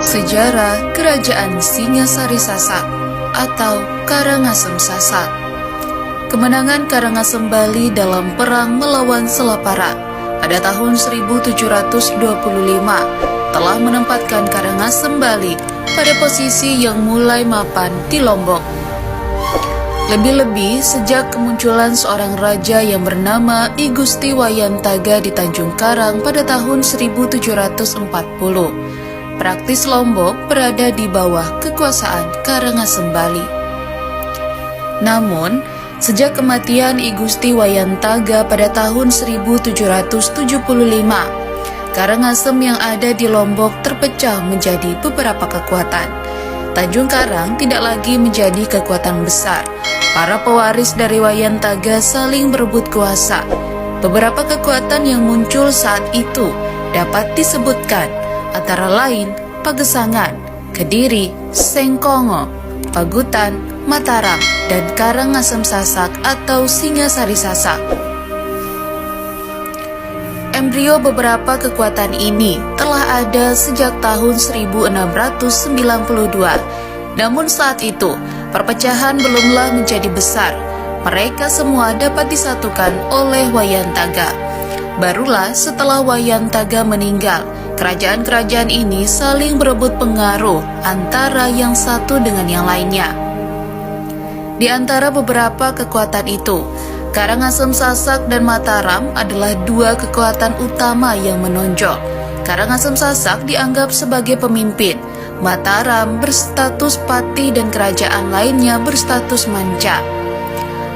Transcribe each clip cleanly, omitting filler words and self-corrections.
Sejarah Kerajaan Singasari Sasak atau Karangasem Sasak. Kemenangan Karangasem Bali dalam perang melawan Selapara pada tahun 1725 telah menempatkan Karangasem Bali pada posisi yang mulai mapan di Lombok. Lebih-lebih sejak kemunculan seorang raja yang bernama I Gusti Wayan Taga di Tanjung Karang pada tahun 1740. Praktis Lombok berada di bawah kekuasaan Karangasem Bali. Namun, sejak kematian I Gusti Wayan Taga pada tahun 1775, Karangasem yang ada di Lombok terpecah menjadi beberapa kekuatan. Tanjung Karang tidak lagi menjadi kekuatan besar. Para pewaris dari Wayan Taga saling berebut kuasa. Beberapa kekuatan yang muncul saat itu dapat disebutkan antara lain Pagesangan, Kediri, Sengkongo, Pagutan, Mataram, dan Karangasem Sasak atau Singasari Sasak. Embrio beberapa kekuatan ini telah ada sejak tahun 1692. Namun saat itu, perpecahan belumlah menjadi besar. Mereka semua dapat disatukan oleh Wayan Taga. Barulah setelah Wayan Taga meninggal, kerajaan-kerajaan ini saling berebut pengaruh antara yang satu dengan yang lainnya. Di antara beberapa kekuatan itu, Karangasem Sasak dan Mataram adalah dua kekuatan utama yang menonjol. Karangasem Sasak dianggap sebagai pemimpin, Mataram berstatus patih dan kerajaan lainnya berstatus manca.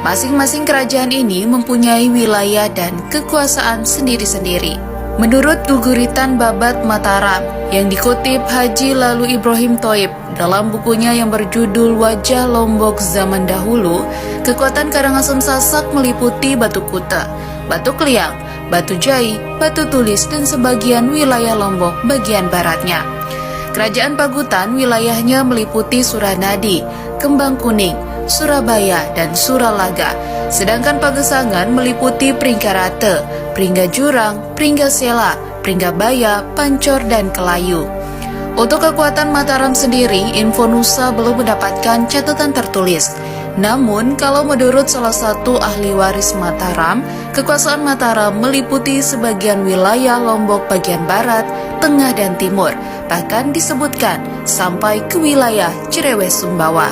Masing-masing kerajaan ini mempunyai wilayah dan kekuasaan sendiri-sendiri. Menurut Guguritan Babat Mataram yang dikutip Haji Lalu Ibrahim Thoib dalam bukunya yang berjudul Wajah Lombok Zaman Dahulu, kekuatan Karangasem Sasak meliputi Batu Kuta, Batu Kliang, Batu Jai, Batu Tulis, dan sebagian wilayah Lombok bagian baratnya. Kerajaan Pagutan wilayahnya meliputi Suranadi, Kembang Kuning, Surabaya, dan Suralaga. Sedangkan Pagesangan meliputi Pringgarate, Pringgajurang, Pringgasela, Pringgabaya, Pancor, dan Kelayu. Untuk kekuatan Mataram sendiri, Infonusa belum mendapatkan catatan tertulis. Namun, kalau menurut salah satu ahli waris Mataram, kekuasaan Mataram meliputi sebagian wilayah Lombok bagian barat, tengah, dan timur. Bahkan disebutkan sampai ke wilayah Cerewes Sumbawa.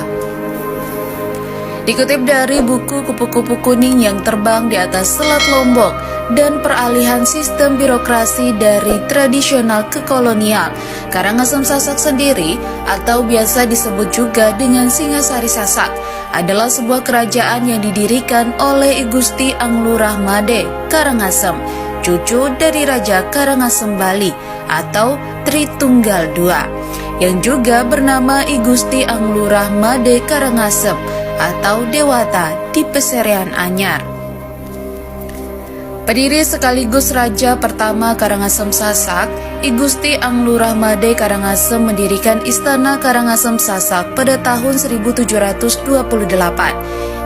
Dikutip dari buku Kupu-Kupu Kuning yang terbang di atas Selat Lombok dan peralihan sistem birokrasi dari tradisional ke kolonial, Karangasem Sasak sendiri atau biasa disebut juga dengan Singasari Sasak adalah sebuah kerajaan yang didirikan oleh I Gusti Anglurah Made Karangasem, cucu dari Raja Karangasem Bali atau Tritunggal II, yang juga bernama I Gusti Anglurah Made Karangasem atau Dewata di Peserean Anyar. Pendiri sekaligus raja pertama Karangasem Sasak, I Gusti Anglurah Made Karangasem mendirikan Istana Karangasem Sasak pada tahun 1728.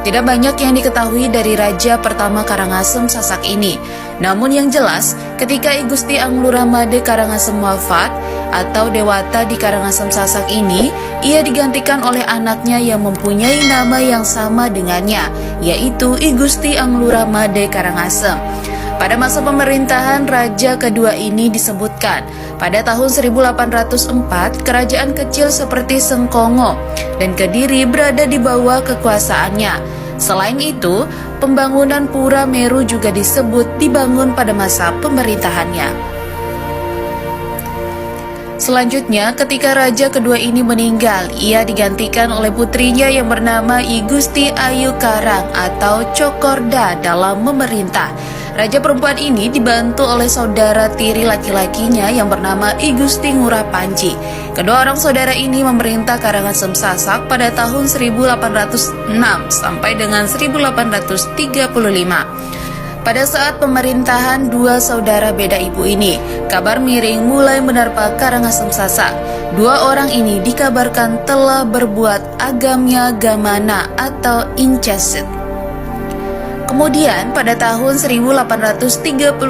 Tidak banyak yang diketahui dari raja pertama Karangasem Sasak ini. Namun yang jelas, ketika I Gusti Anglurah Made Karangasem wafat atau Dewata di Karangasem Sasak ini, ia digantikan oleh anaknya yang mempunyai nama yang sama dengannya, yaitu I Gusti Anglurah Made Karangasem. Pada masa pemerintahan raja kedua ini disebutkan, pada tahun 1804 kerajaan kecil seperti Sengkongo dan Kediri berada di bawah kekuasaannya. Selain itu, pembangunan Pura Meru juga disebut dibangun pada masa pemerintahannya. Selanjutnya, ketika raja kedua ini meninggal, ia digantikan oleh putrinya yang bernama I Gusti Ayu Karang atau Cokorda dalam memerintah. Raja perempuan ini dibantu oleh saudara tiri laki-lakinya yang bernama I Gusti Ngurah Panji. Kedua orang saudara ini memerintah Karangasem Sasak pada tahun 1806 sampai dengan 1835. Pada saat pemerintahan dua saudara beda ibu ini, kabar miring mulai menerpa Karangasem Sasak. Dua orang ini dikabarkan telah berbuat agamnya gamana atau incest. Kemudian pada tahun 1835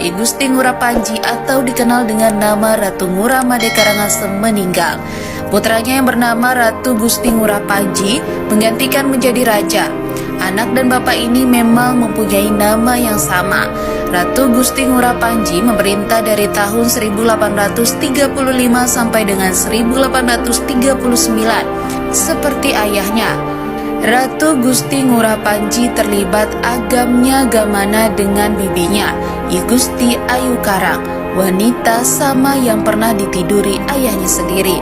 I Gusti Ngurah Panji atau dikenal dengan nama Ratu Ngurah Made Karangasem meninggal. Putranya yang bernama Ratu Gusti Ngurah Panji menggantikan menjadi raja. Anak dan bapak ini memang mempunyai nama yang sama. Ratu Gusti Ngurah Panji memerintah dari tahun 1835 sampai dengan 1839 seperti ayahnya. Ratu Gusti Ngurah Panji terlibat agamnya gamana dengan bibinya, I Gusti Ayu Karang, wanita sama yang pernah ditiduri ayahnya sendiri.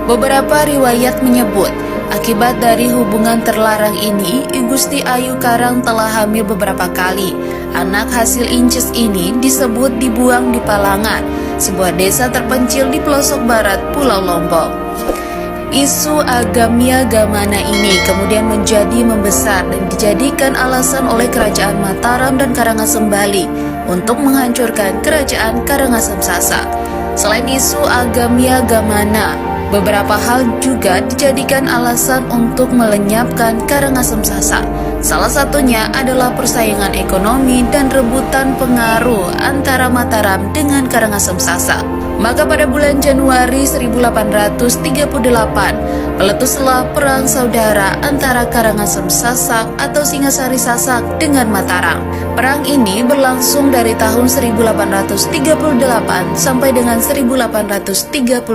Beberapa riwayat menyebut, akibat dari hubungan terlarang ini, I Gusti Ayu Karang telah hamil beberapa kali. Anak hasil inces ini disebut dibuang di Palangan, sebuah desa terpencil di pelosok barat Pulau Lombok. Isu agamia gamana ini kemudian menjadi membesar dan dijadikan alasan oleh Kerajaan Mataram dan Karangasem Bali untuk menghancurkan Kerajaan Karangasem Sasak. Selain isu agamia gamana, beberapa hal juga dijadikan alasan untuk melenyapkan Karangasem Sasak. Salah satunya adalah persaingan ekonomi dan rebutan pengaruh antara Mataram dengan Karangasem Sasak. Maka pada bulan Januari 1838, meletuslah perang saudara antara Karangasem Sasak atau Singasari Sasak dengan Mataram. Perang ini berlangsung dari tahun 1838 sampai dengan 1839.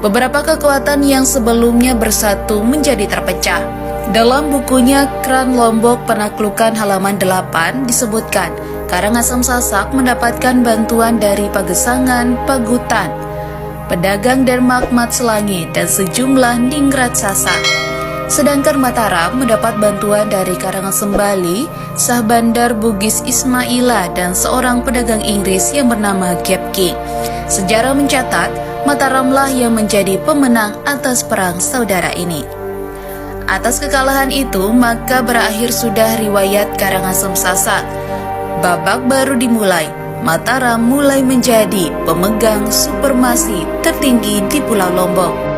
Beberapa kekuatan yang sebelumnya bersatu menjadi terpecah. Dalam bukunya Kran Lombok Penaklukan halaman 8 disebutkan, Karangasem Sasak mendapatkan bantuan dari Pagesangan, Pagutan, pedagang dan Makmat Selangi dan sejumlah ningrat Sasak. Sedangkan Mataram mendapat bantuan dari Karangasem Bali, Sah Bandar Bugis Ismaila dan seorang pedagang Inggris yang bernama Gap King. Sejarah mencatat, Mataramlah yang menjadi pemenang atas perang saudara ini. Atas kekalahan itu, maka berakhir sudah riwayat Karangasem Sasak. Babak baru dimulai, Mataram mulai menjadi pemegang supremasi tertinggi di Pulau Lombok.